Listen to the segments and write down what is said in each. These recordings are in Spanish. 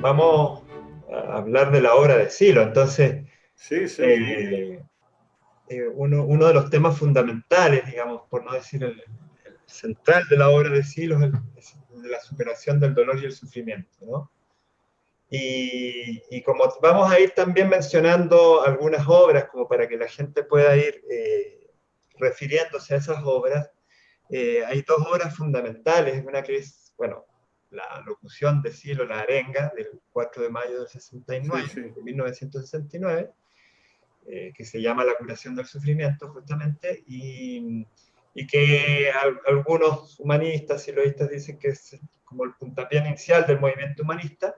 vamos a hablar de la obra de Silo. Entonces, Sí, sí. uno de los temas fundamentales, digamos, por no decir el central de la obra de Silo, es la superación del dolor y el sufrimiento, ¿no? Y como vamos a ir también mencionando algunas obras, como para que la gente pueda ir refiriéndose a esas obras, hay dos obras fundamentales, una que es, bueno, la locución de Silo, la arenga, del 4 de mayo del Sí, 69, sí. de 1969, que se llama La curación del sufrimiento, justamente, y que algunos humanistas y loístas dicen que es como el puntapié inicial del movimiento humanista,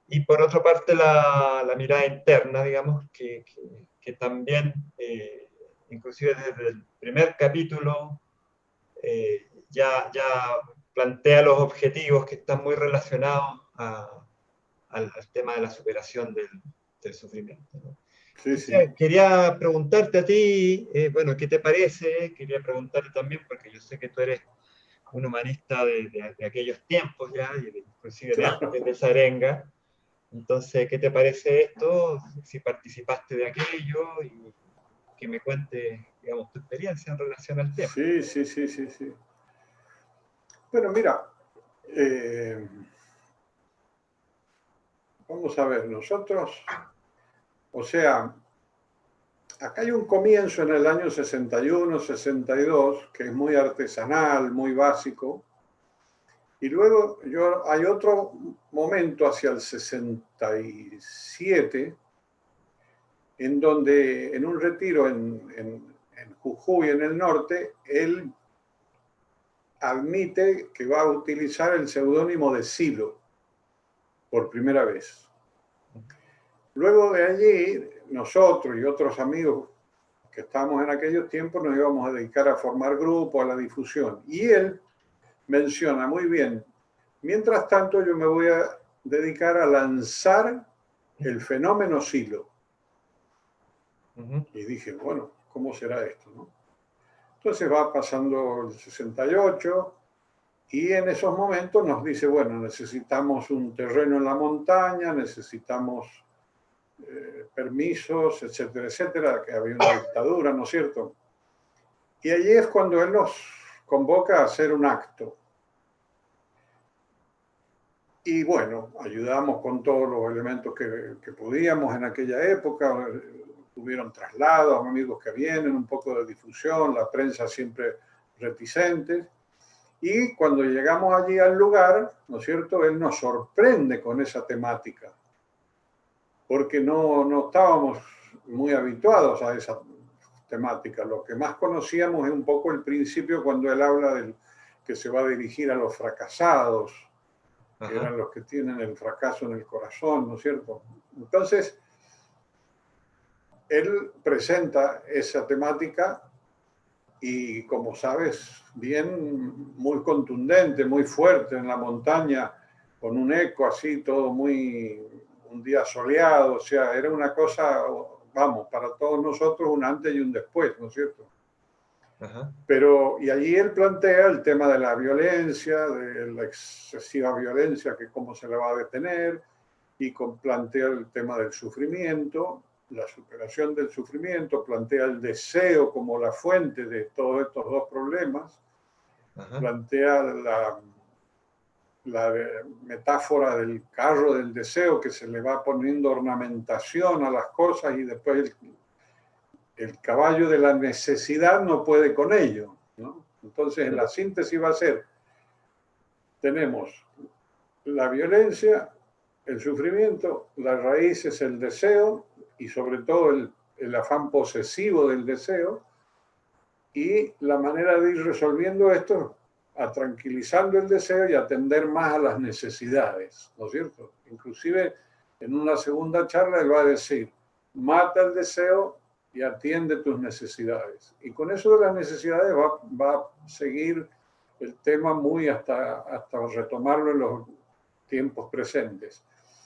y por otra parte la mirada interna, digamos, que también, inclusive desde el primer capítulo, ya plantea los objetivos que están muy relacionados al tema de la superación del sufrimiento, ¿no? Sí, sí. Entonces, quería preguntarte a ti, bueno, ¿qué te parece? Quería preguntarte también, porque yo sé que tú eres un humanista de aquellos tiempos ya, y inclusive de antes de Claro. esa arenga. Entonces, ¿qué te parece esto? Si participaste de aquello y que me cuentes, digamos, tu experiencia en relación al tema. Sí, sí, sí, sí, sí. Bueno, mira, eh, vamos a ver, nosotros, o sea, acá hay un comienzo en el año 61, 62, que es muy artesanal, muy básico, y luego hay otro momento hacia el 67, en donde en un retiro en Jujuy, en el norte, él admite que va a utilizar el seudónimo de Silo por primera vez. Luego de allí, nosotros y otros amigos que estábamos en aquellos tiempos nos íbamos a dedicar a formar grupos, a la difusión. Y él menciona muy bien, mientras tanto yo me voy a dedicar a lanzar el fenómeno Silo. Uh-huh. Y dije, bueno, ¿cómo será esto, no? Entonces va pasando el 68 y en esos momentos nos dice, bueno, necesitamos un terreno en la montaña, necesitamos permisos, etcétera, etcétera, que había una dictadura, ¿no es cierto? Y allí es cuando él nos convoca a hacer un acto. Y bueno, ayudamos con todos los elementos que podíamos en aquella época. Tuvieron traslados, amigos que vienen, un poco de difusión, la prensa siempre reticente. Y cuando llegamos allí al lugar, ¿no es cierto?, él nos sorprende con esa temática, porque no estábamos muy habituados a esa temática. Lo que más conocíamos es un poco el principio cuando él habla del que se va a dirigir a los fracasados, que Ajá. eran los que tienen el fracaso en el corazón, ¿no es cierto? Entonces, él presenta esa temática y, como sabes, bien, muy contundente, muy fuerte en la montaña, con un eco así, todo muy, un día soleado, o sea, era una cosa, vamos, para todos nosotros un antes y un después, ¿no es cierto? Ajá. Pero, y allí él plantea el tema de la violencia, de la excesiva violencia, que cómo se la va a detener, y plantea el tema del sufrimiento, la superación del sufrimiento, plantea el deseo como la fuente de todos estos dos problemas, Ajá. plantea la metáfora del carro del deseo, que se le va poniendo ornamentación a las cosas y después el caballo de la necesidad no puede con ello, ¿no? Entonces, la síntesis va a ser, tenemos la violencia, el sufrimiento, la raíz es el deseo y sobre todo el afán posesivo del deseo, y la manera de ir resolviendo esto a tranquilizando el deseo y atender más a las necesidades, ¿no es cierto? Inclusive en una segunda charla él va a decir, mata el deseo y atiende tus necesidades. Y con eso de las necesidades va a seguir el tema muy hasta retomarlo en los tiempos presentes.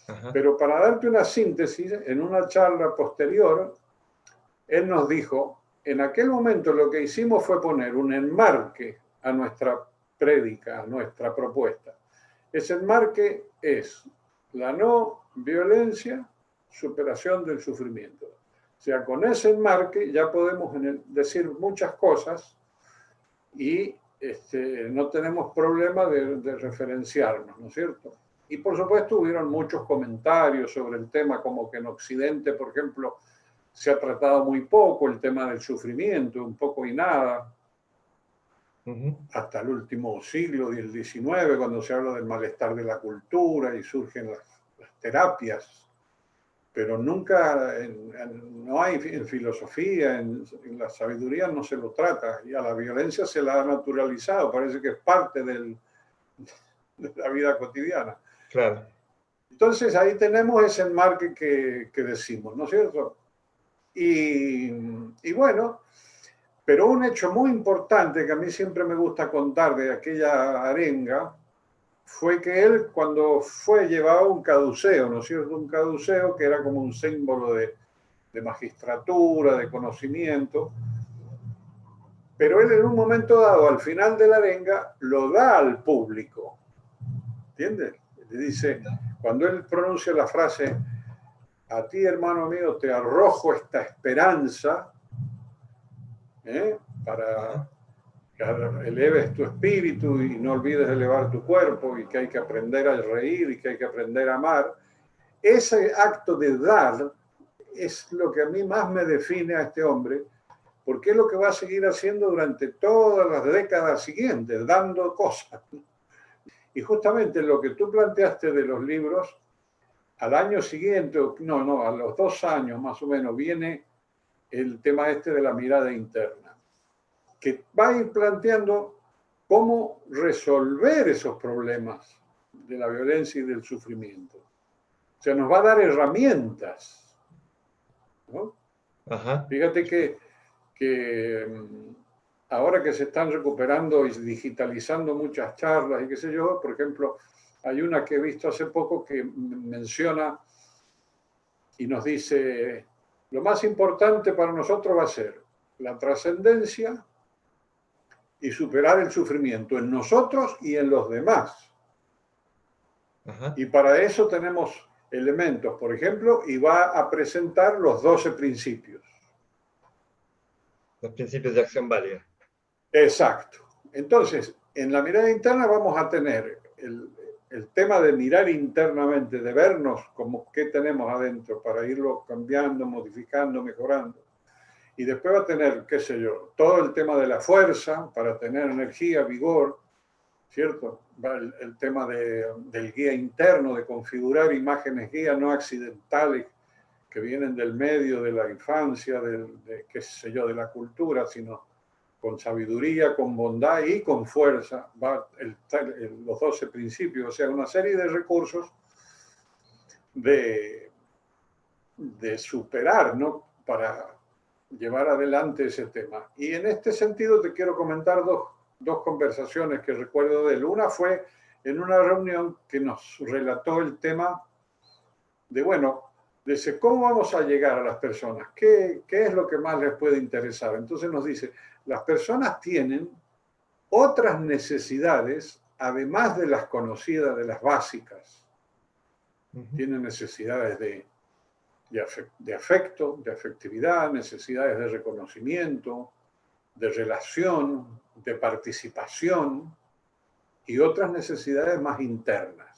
Ajá. Pero para darte una síntesis, en una charla posterior, él nos dijo, en aquel momento lo que hicimos fue poner un enmarque a nuestra prédica, a nuestra propuesta. Ese enmarque es la no violencia, superación del sufrimiento. O sea, con ese enmarque ya podemos decir muchas cosas y no tenemos problema de referenciarnos, ¿no es cierto? Y por supuesto hubieron muchos comentarios sobre el tema, como que en Occidente, por ejemplo, se ha tratado muy poco el tema del sufrimiento, un poco y nada, hasta el último siglo del XIX, cuando se habla del malestar de la cultura y surgen las terapias, pero nunca, no hay en filosofía, en la sabiduría no se lo trata, y a la violencia se la ha naturalizado, parece que es parte de la vida cotidiana. Claro. Entonces ahí tenemos ese enmarque que decimos, ¿no es cierto? Y bueno, pero un hecho muy importante que a mí siempre me gusta contar de aquella arenga fue que él, cuando llevaba un caduceo, ¿no es cierto? Un caduceo que era como un símbolo de magistratura, de conocimiento, pero él en un momento dado, al final de la arenga, lo da al público, ¿entiendes? Le dice, cuando él pronuncia la frase, a ti, hermano mío, te arrojo esta esperanza, para que eleves tu espíritu y no olvides elevar tu cuerpo, y que hay que aprender a reír y que hay que aprender a amar. Ese acto de dar es lo que a mí más me define a este hombre, porque es lo que va a seguir haciendo durante todas las décadas siguientes, dando cosas. Y justamente lo que tú planteaste de los libros, al año siguiente, no, a los 2 años más o menos, viene el tema de la mirada interna, que va a ir planteando cómo resolver esos problemas de la violencia y del sufrimiento. O sea, nos va a dar herramientas, ¿no? Ajá. Fíjate que ahora que se están recuperando y digitalizando muchas charlas y qué sé yo, por ejemplo, hay una que he visto hace poco que menciona y nos dice, lo más importante para nosotros va a ser la trascendencia y superar el sufrimiento en nosotros y en los demás. Ajá. Y para eso tenemos elementos, por ejemplo, y va a presentar los 12 principios. Los principios de acción válida. Exacto. Entonces, en la mirada interna vamos a tener el tema de mirar internamente, de vernos como qué tenemos adentro para irlo cambiando, modificando, mejorando. Y después va a tener, qué sé yo, todo el tema de la fuerza para tener energía, vigor, ¿cierto? Va el tema del guía interno, de configurar imágenes guía no accidentales que vienen del medio, de la infancia, qué sé yo, de la cultura, sino con sabiduría, con bondad y con fuerza, va los 12 principios, o sea, una serie de recursos de superar, ¿no? Para llevar adelante ese tema. Y en este sentido te quiero comentar dos conversaciones que recuerdo de él. Una fue en una reunión que nos relató el tema de, bueno, dice, ¿cómo vamos a llegar a las personas? ¿Qué es lo que más les puede interesar? Entonces nos dice, las personas tienen otras necesidades, además de las conocidas, de las básicas. Tienen necesidades de afecto, de afectividad, necesidades de reconocimiento, de relación, de participación y otras necesidades más internas.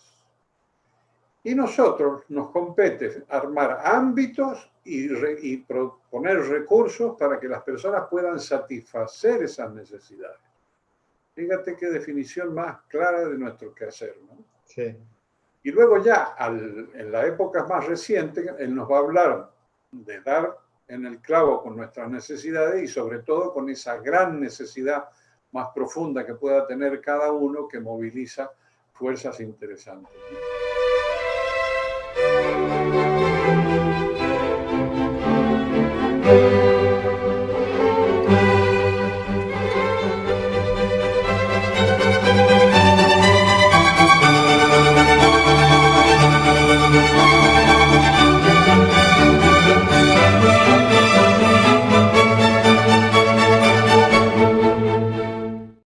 Y nosotros nos compete armar ámbitos y proponer recursos para que las personas puedan satisfacer esas necesidades. Fíjate qué definición más clara de nuestro quehacer, ¿no? Sí. Y luego ya, en la época más reciente, él nos va a hablar de dar en el clavo con nuestras necesidades y sobre todo con esa gran necesidad más profunda que pueda tener cada uno que moviliza fuerzas interesantes.